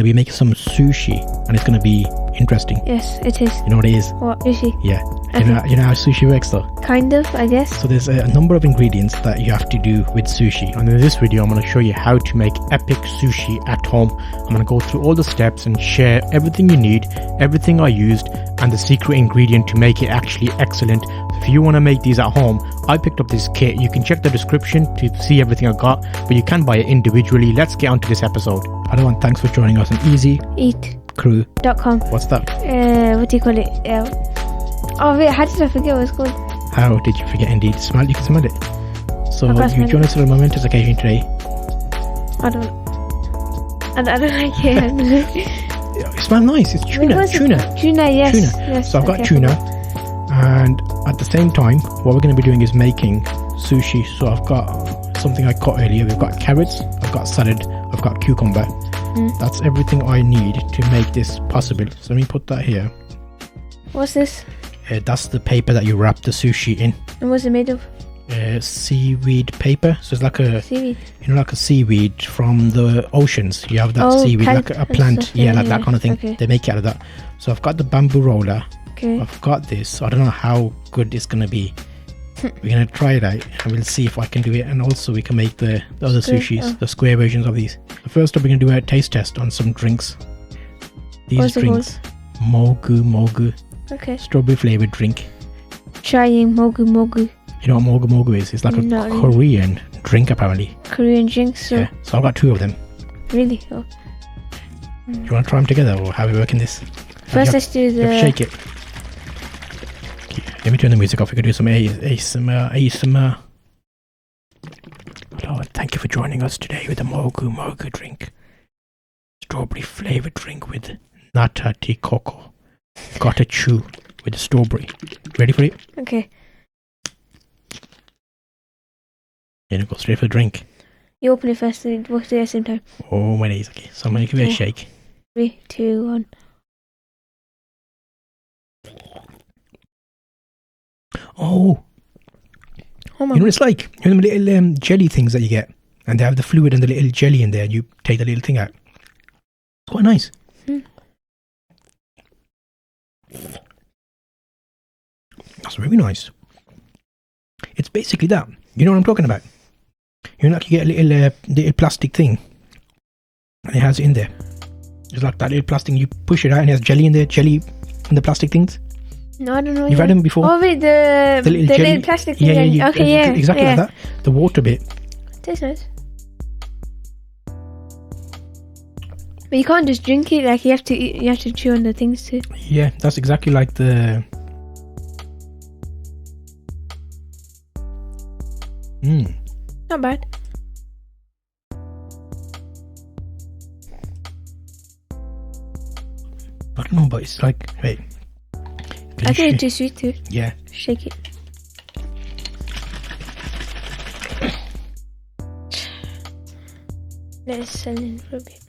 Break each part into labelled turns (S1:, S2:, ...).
S1: to be making some sushi, and it's going to be interesting.
S2: Yes, it is.
S1: You know what it is?
S2: What, sushi?
S1: Yeah.
S2: Okay.
S1: You know how sushi works though?
S2: Kind of, I guess.
S1: So there's a number of ingredients that you have to do with sushi. And in this video, I'm going to show you how to make epic sushi at home. I'm going to go through all the steps and share everything you need, everything I used, and the secret ingredient to make it actually excellent. If you want to make these at home, I picked up this kit. You can check the description to see everything I got, but you can buy it individually. Let's get on to this episode. Hello and thanks for joining us on EasyEatCrew.com. What's that?
S2: What do you call it? Oh wait, how did I forget what it's called?
S1: How did you forget? Indeed, you can smell it. So you join us on a momentous occasion today.
S2: I don't like it.
S1: It smells nice. It's tuna.
S2: Wait, Tuna, yes. Yes.
S1: So I've got tuna, and at the same time, what we're going to be doing is making sushi. So I've got something I cut earlier. We've got carrots, I've got salad, I've got cucumber. That's everything I need to make this possible. So let me put that here.
S2: What's this?
S1: That's the paper that you wrap the sushi in.
S2: And what's it made of?
S1: Seaweed paper. So it's like a
S2: seaweed.
S1: You know, like a seaweed from the oceans. You have that seaweed, like a plant.
S2: Stuff,
S1: like that kind of thing.
S2: Okay.
S1: They make it out of that. So I've got the bamboo roller.
S2: Okay.
S1: I've got this. I don't know how good it's gonna be. We're gonna try it out and we'll see if I can do it. And also we can make the other sushis, the square versions of these. First up, we're gonna do a taste test on some drinks. These drinks, Mogu.
S2: Okay.
S1: Strawberry flavored drink.
S2: Trying Mogu.
S1: You know what Mogu is? It's like a Korean drink apparently.
S2: Korean drinks. So.
S1: Yeah. So I've got two of them.
S2: Really? Oh.
S1: Do you want to try them together or how are we working this?
S2: First, let's do the.
S1: Shake it. Let me turn the music off. We can do some ASMR. Hello, and thank you for joining us today with the Mogu drink. Strawberry flavored drink with nata tea cocoa. Got to chew with the strawberry. Ready for it?
S2: Okay.
S1: Then go straight for the drink.
S2: You open it first and we'll do it at the same time.
S1: Oh my days. Okay, so I'm going to give it a shake.
S2: 3, 2, 1.
S1: Oh
S2: my.
S1: You know what it's like? You know the little jelly things that you get, and they have the fluid and the little jelly in there, and you take the little thing out. It's quite nice. That's very nice. It's basically that. You know what I'm talking about? You know, like you get a little plastic thing, and it has it in there. It's like that little plastic. You push it out, and it has jelly in there. Jelly in the plastic things.
S2: No, I don't know.
S1: You've had them before?
S2: Oh, wait, the little plastic thing.
S1: Yeah. Exactly like that. The water bit.
S2: Tastes nice. But you can't just drink it. Like you have to chew on the things too.
S1: Yeah, that's exactly like the.
S2: Not bad.
S1: I don't know, but it's like, wait.
S2: I think it's too sweet too.
S1: Yeah.
S2: Shake it. Let's send in for a bit.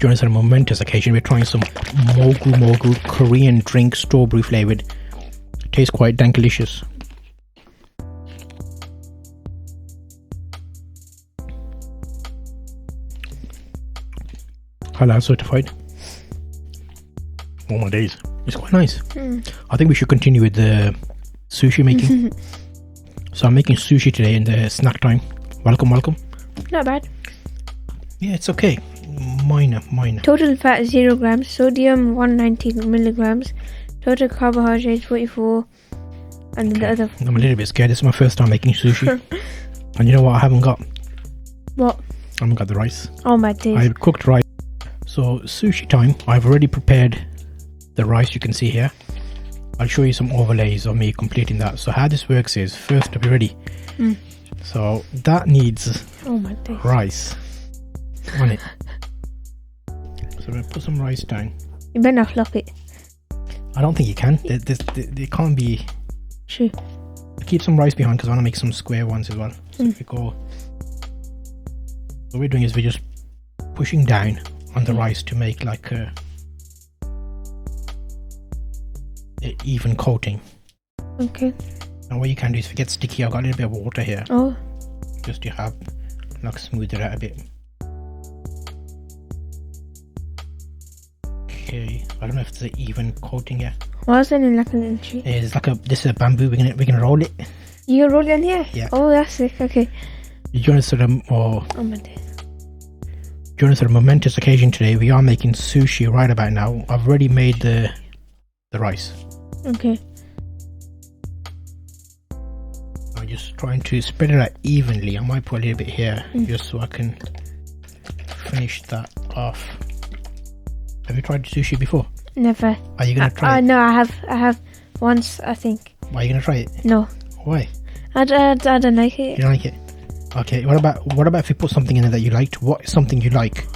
S1: Join us on a momentous occasion. We're trying some Mogu Korean drink, strawberry flavored. Tastes quite dankalicious. Halal certified. Oh my days. It's quite nice. I think we should continue with the sushi making. So I'm making sushi today in the snack time. Welcome.
S2: Not bad.
S1: Yeah, it's okay. Minor.
S2: Total fat 0 grams. Sodium 190 milligrams. Total carbohydrates 44. And then the other.
S1: I'm a little bit scared. This is my first time making sushi. And you know what I haven't got?
S2: What?
S1: I haven't got the rice.
S2: Oh my days.
S1: I cooked rice. So sushi time. I've already prepared the rice you can see here. I'll show you some overlays of me completing that. So how this works is, first to be ready. So that needs rice on it. So I'm going to put some rice down.
S2: You better not flop it.
S1: I don't think you can. They can't be.
S2: Sure.
S1: I'll keep some rice behind because I want to make some square ones as well. So if we go, what we're doing is we're just pushing down on the rice to make like a even coating.
S2: Okay.
S1: Now what you can do is, if it gets sticky, I've got a little bit of water here.
S2: Oh.
S1: Just to have like smooth it out a bit. Okay, I don't know if it's an even coating yet.
S2: What's in like a little tree?
S1: It's like this is a bamboo. We're gonna roll it.
S2: You can roll it in here?
S1: Yeah.
S2: Oh, that's sick. Okay.
S1: You join us at a momentous occasion today. We are making sushi right about now. I've already made the rice.
S2: Okay.
S1: I'm just trying to spread it out evenly. I might put a little bit here just so I can finish that off. Have you tried sushi before?
S2: Never.
S1: Are you gonna try it?
S2: No, I have once, I think.
S1: Are you gonna try it?
S2: No.
S1: Why?
S2: I don't like it.
S1: You don't like it? Okay. What about if you put something in it that you liked? What is something you like?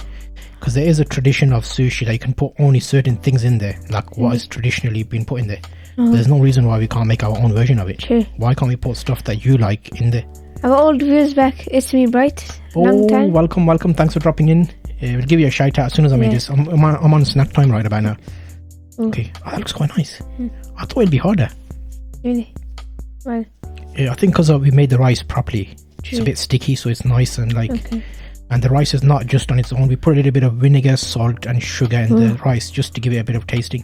S1: Because there is a tradition of sushi that you can put only certain things in there, like what is traditionally been put in there. There's no reason why we can't make our own version of it.
S2: True.
S1: Why can't we put stuff that you like in there?
S2: Our old viewers back. It's me, Bright. Long time.
S1: Welcome. Thanks for dropping in. We'll give you a shout out as soon as I made this. I'm on snack time right about now.
S2: Ooh.
S1: Okay. Oh, that looks quite nice. I thought it'd be harder.
S2: Really? Well.
S1: Yeah, I think because we made the rice properly. It's a bit sticky, so it's nice and like.
S2: Okay.
S1: And the rice is not just on its own. We put a little bit of vinegar, salt, and sugar in the rice just to give it a bit of tasting.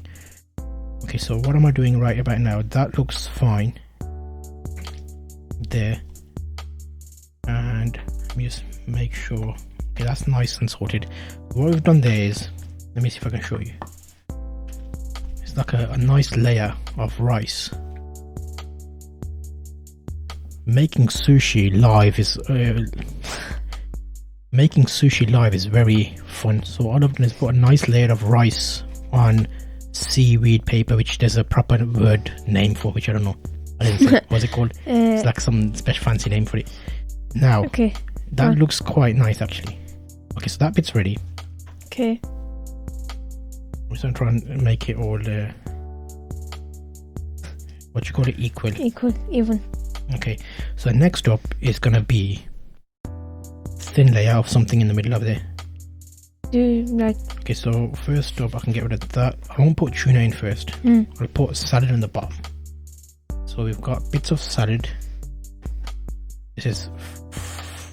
S1: Okay, so what am I doing right about now? That looks fine. There. And let me just make sure. Okay, that's nice and sorted. What we've done there is, let me see if I can show you. It's like a nice layer of rice. Making sushi live is very fun. So all I've done is put a nice layer of rice on seaweed paper, which there's a proper word name for, which I don't know. I didn't say. What's it called? It's like some special fancy name for it. Now, that looks quite nice actually. Okay, so that bit's ready.
S2: Okay.
S1: I'm just gonna try and make it all what you call it, equal,
S2: even.
S1: Okay, so next up is gonna be thin layer of something in the middle of there. Okay, so first up I can get rid of that. I won't put tuna in first. I'll put salad on the bottom. So we've got bits of salad. This is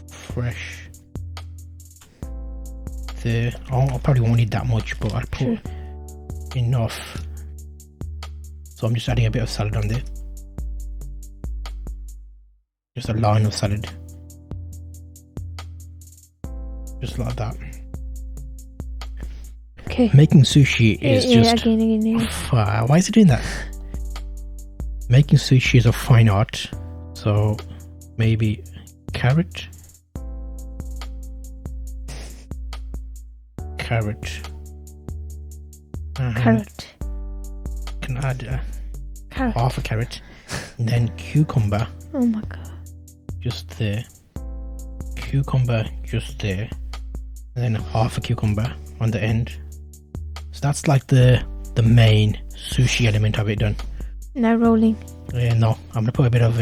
S1: fresh there. I probably won't need that much, but I'll put enough. So I'm just adding a bit of salad on there. Just a line of salad. Just like that.
S2: Okay.
S1: Making sushi is just...
S2: Again.
S1: Why is it doing that? Making sushi is a fine art. So maybe carrot. Can add half a carrot. And then cucumber.
S2: Oh my god.
S1: Just there. Cucumber just there. And then half a cucumber on the end. So that's like the main sushi element of it done.
S2: Now rolling.
S1: No, I'm gonna put a bit of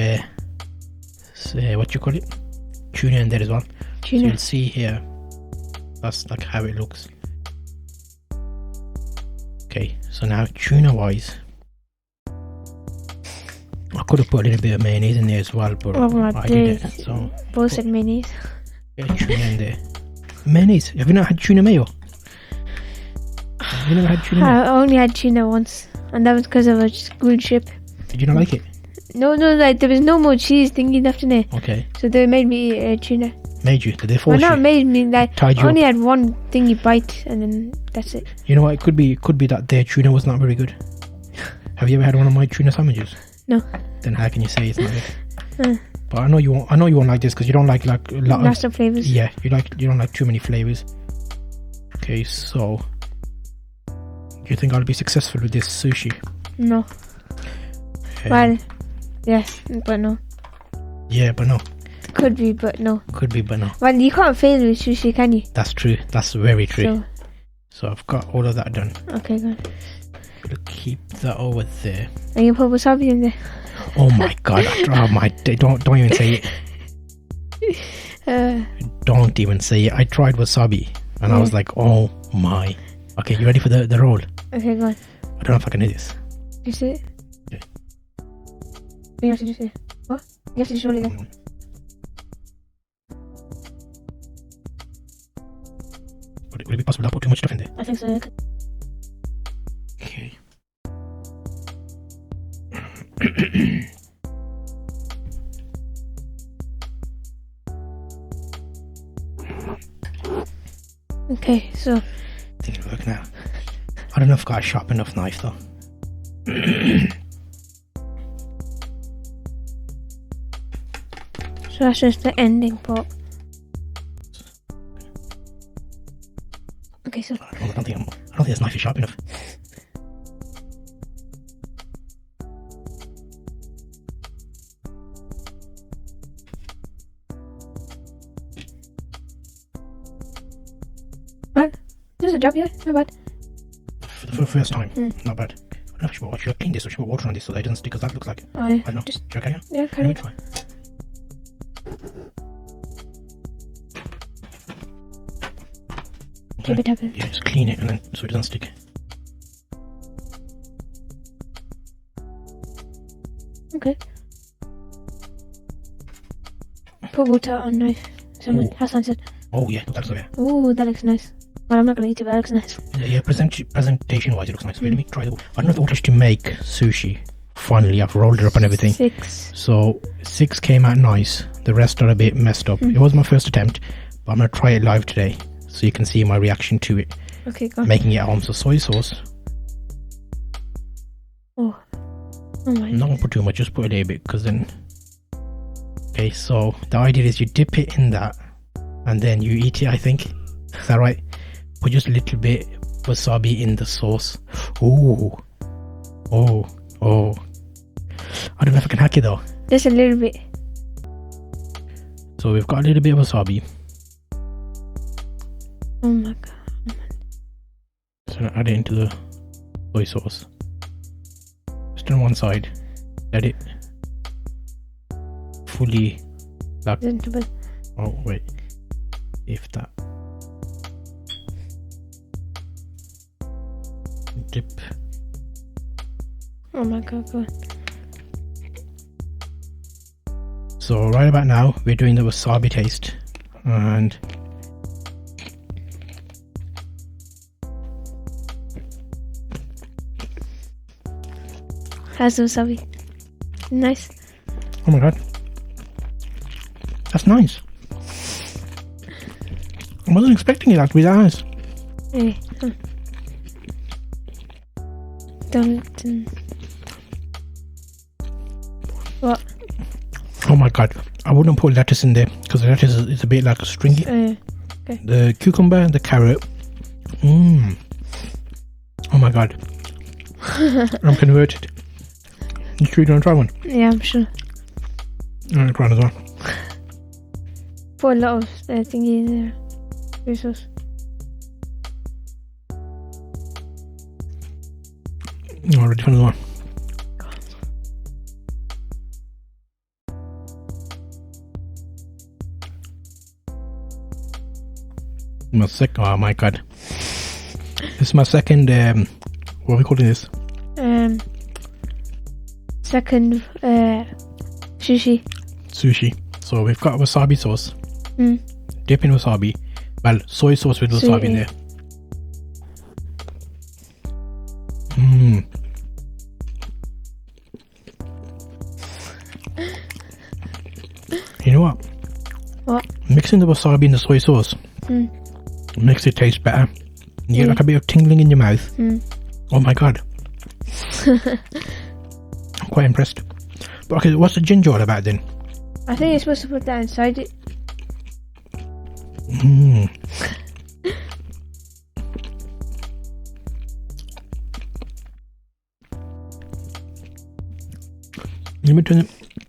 S1: what you call it, tuna in there as well. So you'll see here. That's like how it looks. Okay, so now tuna wise, I could have put a little bit of mayonnaise in there as well, but I didn't. So
S2: both said mayonnaise.
S1: Yeah, tuna in there. Mayonnaise? Have you not had tuna mayo? Have you never had tuna mayo?
S2: I only had tuna once, and that was because of a school trip.
S1: Did you not like it?
S2: No, like there was no more cheese thingy left in it.
S1: Okay.
S2: So they made me eat tuna.
S1: Made you? Did they force you?
S2: Not made me. Like
S1: Tied you
S2: I only
S1: up?
S2: had one thingy bite, and then that's it.
S1: You know what? It could be that their tuna was not very good. Have you ever had one of my tuna sandwiches?
S2: No.
S1: Then how can you say it's not good? But I know you won't like this because you don't like a lot
S2: of flavors.
S1: Yeah, you don't like too many flavors. Okay, so do you think I'll be successful with this sushi?
S2: No. Well, yes, but no.
S1: Yeah, but no.
S2: Could be, but no.
S1: Could be, but no.
S2: Well, you can't fail with sushi, can you?
S1: That's true. That's very true. So I've got all of that done.
S2: Okay, good.
S1: We'll keep that over there.
S2: And you put wasabi in there.
S1: Oh my god! Don't even say it. Don't even say it. I tried wasabi and I was like, oh my. Okay, you ready for the roll?
S2: Okay, go on.
S1: I don't know if I can do this.
S2: You see it?
S1: Yeah.
S2: You have to do it. What? You have to just roll it again.
S1: Would it be possible to put too much stuff in there?
S2: I think so. Okay, so
S1: I think it'll work now. I don't know if I've got a sharp enough knife though.
S2: so that's just the ending part. Okay, so
S1: I don't think this knife is sharp enough.
S2: what? There's a job, yeah, not bad.
S1: For the first time, not bad. I don't know if I should clean this or should put water on this so that it doesn't stick, because that looks like.
S2: Oh, yeah.
S1: I don't know.
S2: Just,
S1: okay,
S2: yeah,
S1: Let
S2: carry
S1: me
S2: on.
S1: try.
S2: Keep it up.
S1: Yeah, just clean it and then so it doesn't stick.
S2: Okay. Put water on knife. Someone,
S1: Ooh.
S2: Hassan said.
S1: Oh yeah, that's okay.
S2: Oh, that looks nice. Well, I'm not gonna eat it, but that looks nice.
S1: Yeah, presentation wise it looks nice. Let me try the. I don't know if the order to make sushi. Finally, I've rolled it up and everything.
S2: 6.
S1: So 6 came out nice. The rest are a bit messed up. It was my first attempt, but I'm gonna try it live today so you can see my reaction to it.
S2: Okay, go.
S1: Making it at home. So soy sauce.
S2: Oh my.
S1: I'm not gonna put too much. Just put a little bit because then. Okay, so the idea is you dip it in that, and then you eat it. I think. Is that right? Put just a little bit wasabi in the sauce. Ooh. Oh. I don't know if I can hack it though.
S2: Just a little bit.
S1: So we've got a little bit of wasabi.
S2: Oh my god.
S1: So now add it into the soy sauce. Just on one side. Let it fully like. Oh wait. If that. Dip.
S2: Oh my god, go on.
S1: So right about now we're doing the wasabi taste, and
S2: How's the wasabi? Nice.
S1: oh my god, that's nice. I wasn't expecting it to be that nice.
S2: Hey. Don't. What?
S1: Oh my god, I wouldn't put lettuce in there because the lettuce is a bit like stringy.
S2: Okay.
S1: The cucumber and the carrot. Oh my god. I'm converted. You sure you don't try one?
S2: Yeah, I'm sure.
S1: I'm gonna try one as well.
S2: Put a lot of thingy in there. Soy sauce.
S1: Oh, ready for another one. Oh my god. This is my second, what are we calling this?
S2: Second, sushi.
S1: Sushi. So we've got wasabi sauce. Dip in wasabi. Well, soy sauce with wasabi in there. You know what?
S2: What?
S1: Mixing the wasabi and the soy sauce makes it taste better. You get like a bit of tingling in your mouth. Oh my god. I'm quite impressed. But okay, what's the ginger all about then?
S2: I think you're supposed to put that inside it. Let me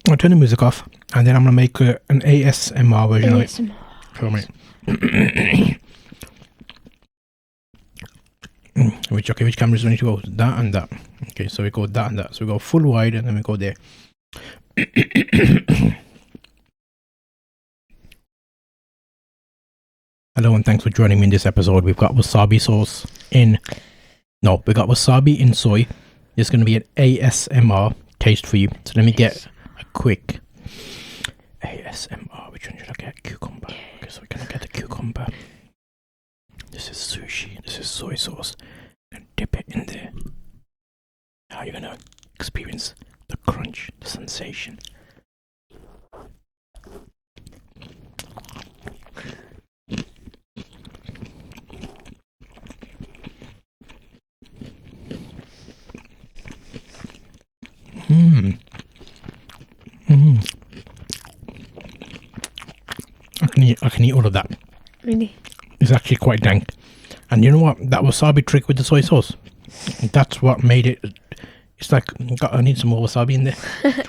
S2: I'll turn the music off, and then I'm gonna make an ASMR version of it. For me. Which cameras do we need to go? That and that. Okay, so we go that and that. So we go full wide, and then we go there. Hello and thanks for joining me in this episode. We've got wasabi sauce in. No, we got wasabi in soy. It's going to be an ASMR taste for you. So let me get a quick ASMR. Which one should I get? Cucumber. Okay, so we're going to get the cucumber. This is sushi. This is soy sauce. And dip it in there. Now you're going to experience the crunch, the sensation.
S1: I can eat all of that.
S3: Really?
S1: It's actually quite dank. And you know what? That wasabi trick with the soy sauce. That's what made it. It's like, I need some more wasabi in there.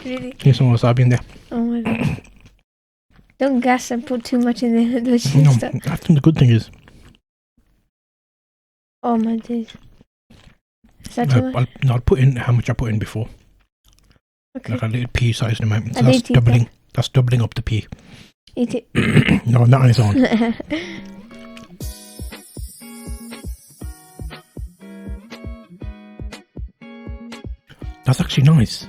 S3: Really?
S1: Need some more wasabi in there.
S3: Oh my god. Don't gas and put too much in there.
S1: No, I think the good thing is,
S3: Oh my days. Is that too much?
S1: I'll put in how much I put in before.
S3: Okay.
S1: Like a little pea-sized amount. So
S3: I
S1: that's
S3: did eat
S1: doubling. That's doubling up the pea.
S3: Eat it.
S1: No, not on its own. That's actually nice.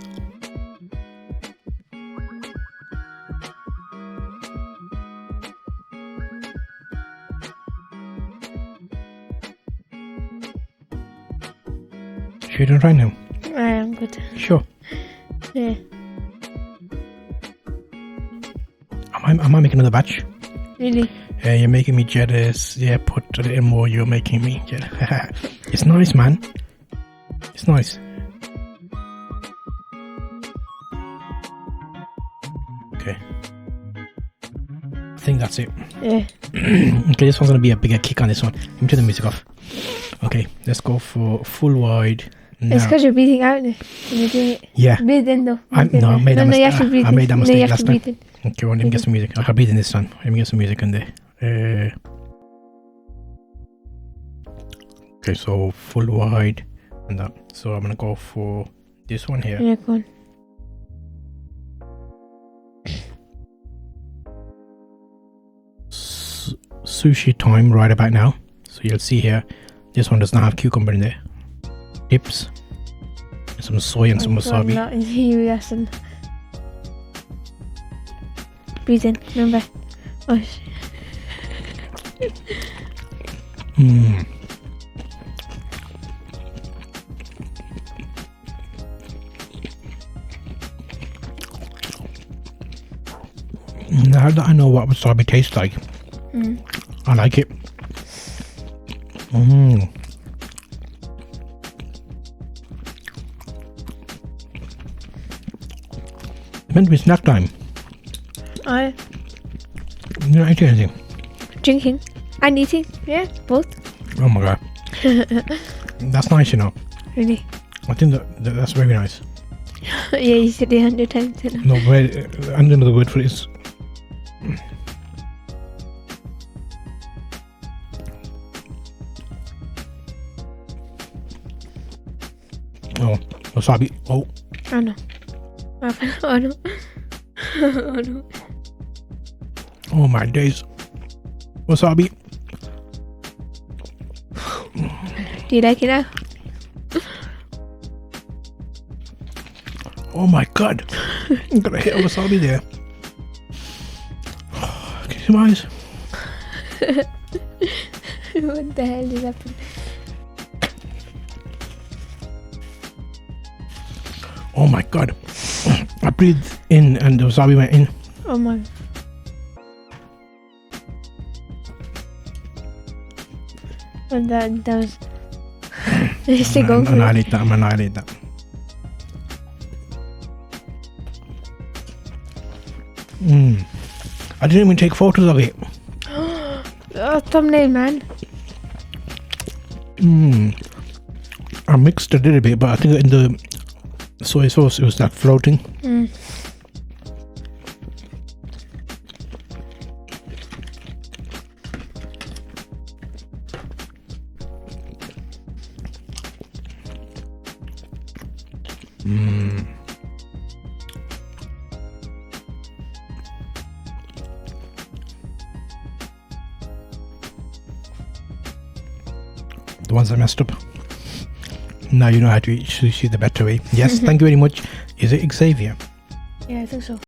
S1: Should we do it right now?
S3: I'm good.
S1: Sure.
S3: Yeah.
S1: Am I making another batch?
S3: Really?
S1: You're making me jealous. Yeah, put a little more. You're making me jealous. It's nice, man. It's nice. Okay. I think that's it.
S3: Yeah.
S1: Okay, this one's gonna be a bigger kick on this one. Let me turn the music off. Okay, let's go for full wide. Now.
S3: It's because you're breathing out when you're doing it.
S1: Yeah.
S3: Breathe in though.
S1: I made that
S3: you
S1: mistake.
S3: have to breathe
S1: I made that
S3: in.
S1: mistake
S3: you have
S1: last
S3: to
S1: time.
S3: breathe in.
S1: Okay, well, let me get some music. I can breathe in this time. Let me get some music in there. Okay, so full wide and that. So I'm gonna go for this one here.
S3: Yeah, go on.
S1: Sushi time right about now. So you'll see here, this one does not have cucumber in there. Dips, some soy and some wasabi.
S3: Not in here, yes, and breathe in. Remember. Oh,
S1: Mmm. Now that I know what wasabi tastes like, I like it. Mmm. It's meant to be snack time.
S3: I
S1: You're not eating anything.
S3: drinking and eating. Yeah, both.
S1: Oh my god. That's nice, you know.
S3: Really?
S1: I think that's very nice.
S3: Yeah, you said it 100 times.
S1: No, another word for it is. Oh, wasabi. Oh,
S3: Oh no. Oh no. Oh no.
S1: oh my days. Wasabi.
S3: Do you like it now?
S1: Oh my god. I'm gonna hit a wasabi there. Can you see my eyes?
S3: What the hell did happen?
S1: Oh my god. I breathed in and the wasabi went in.
S3: Oh my. And that was. Still going for it.
S1: Annihilate that. I'm annihilate that. I didn't even take photos of it.
S3: Oh, thumbnail, man.
S1: I mixed a little bit, but I think in the soy sauce it was that floating. The ones I messed up. Now you know how to eat sushi the better way. Yes, thank you very much. Is it Xavier?
S3: Yeah, I think so.